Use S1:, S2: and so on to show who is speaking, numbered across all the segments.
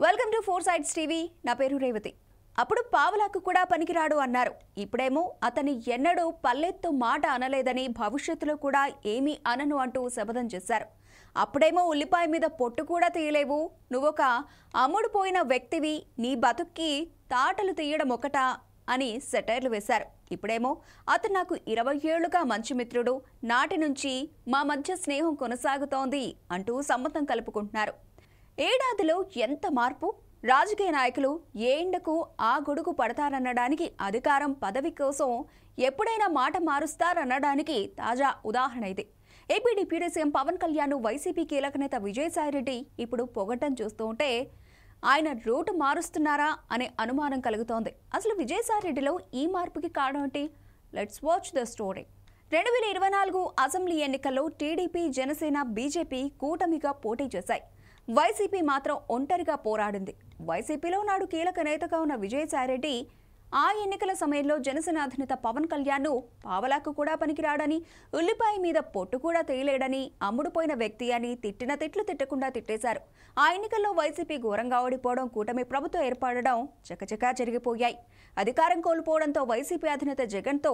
S1: Welcome to four sides TV. నా పేరు రేవతి. అప్పుడు పావలాకు కూడా పనికిరాడు అన్నారు. ఇప్పుడేమో అతని ఎన్నడూ పల్లెత్తు మాట అనలేదని, భవిష్యత్తులో కూడా ఏమీ అనను అంటూ శపథం చేశారు. అప్పుడేమో ఉల్లిపాయ మీద పొట్టు కూడా తీయలేవు, నువ్వొక అమ్ముడుపోయిన వ్యక్తివి, నీ బతుక్కి తాటలు తీయడం ఒకటా అని సెటైర్లు వేశారు. ఇప్పుడేమో అతను నాకు 20 ఏళ్లుగా మంచి మిత్రుడు, నాటి నుంచి మా మధ్య స్నేహం కొనసాగుతోంది అంటూ సమ్మతం కలుపుకుంటున్నారు. ఏడాదిలో ఎంత మార్పు! రాజకీయ నాయకులు ఏ ఎండకు ఆ గొడుగు పడతారనడానికి, అధికారం పదవి కోసం ఎప్పుడైనా మాట మారుస్తారనడానికి తాజా ఉదాహరణ ఇది. AP deputy CM Pawan Kalyan YCP కీలక నేత విజయసాయిరెడ్డి ఇప్పుడు పొగట్టం చూస్తూ ఉంటే ఆయన రూటు మారుస్తున్నారా అనే అనుమానం కలుగుతోంది. అసలు విజయసాయిరెడ్డిలో ఈ మార్పుకి కారణం ఏంటి? Let's watch the story. 2024 assembly ఎన్నికల్లో టీడీపీ, జనసేన, బీజేపీ కూటమిగా పోటీ చేశాయి. వైసీపీ మాత్రం ఒంటరిగా పోరాడింది. వైసీపీలో నాడు కీలక నేతగా ఉన్న విజయసాయిరెడ్డి ఆ ఎన్నికల సమయంలో జనసేన అధినేత పవన్ కళ్యాణ్ పావలాకు కూడా పనికిరాడని, ఉల్లిపాయ మీద పొట్టు కూడా తేలేడని, అమ్ముడుపోయిన వ్యక్తి అని తిట్టిన తిట్లు తిట్టకుండా తిట్టేశారు. ఆ ఎన్నికల్లో వైసీపీ ఘోరంగా ఓడిపోవడం, కూటమి ప్రభుత్వం ఏర్పడడం చకచకా జరిగిపోయాయి. అధికారం కోల్పోవడంతో వైసీపీ అధినేత జగన్తో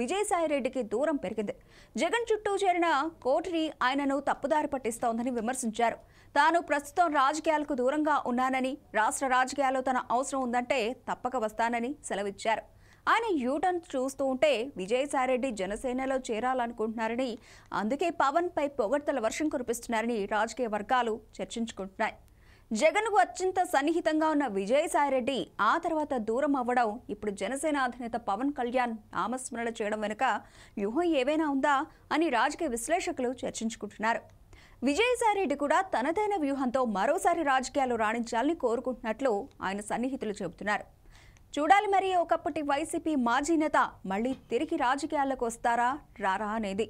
S1: విజయసాయిరెడ్డికి దూరం పెరిగింది. జగన్ చుట్టూ చేరిన కోటరీ ఆయనను తప్పుదారి పట్టిస్తోందని విమర్శించారు. తాను ప్రస్తుతం రాజకీయాలకు దూరంగా ఉన్నానని, రాష్ట్ర రాజకీయాల్లో తన అవసరం ఉందంటే తప్పక వస్తానని సెలవిచ్చారు. ఆయన యూటర్న్ చూస్తూ ఉంటే విజయసాయిరెడ్డి జనసేనలో చేరాలనుకుంటున్నారని, అందుకే పవన్ పై పొగడ్తల వర్షం కురిపిస్తున్నారని రాజకీయ వర్గాలు చర్చించుకుంటున్నాయి. జగన్కు అత్యంత సన్నిహితంగా ఉన్న విజయసాయిరెడ్డి ఆ తర్వాత దూరం అవ్వడం, ఇప్పుడు జనసేన అధినేత పవన్ కళ్యాణ్ నామస్మరణ చేయడం వెనుక వ్యూహం ఏవైనా ఉందా అని రాజకీయ విశ్లేషకులు చర్చించుకుంటున్నారు. విజయసాయిరెడ్డి కూడా తనదైన వ్యూహంతో మరోసారి రాజకీయాలు రాణించాలని కోరుకుంటున్నట్లు ఆయన సన్నిహితులు చెబుతున్నారు. చూడాలి మరి ఒకప్పటి వైసీపీ మాజీ నేత మళ్లీ తిరిగి రాజకీయాల్లోకి వస్తారా రారా అనేది.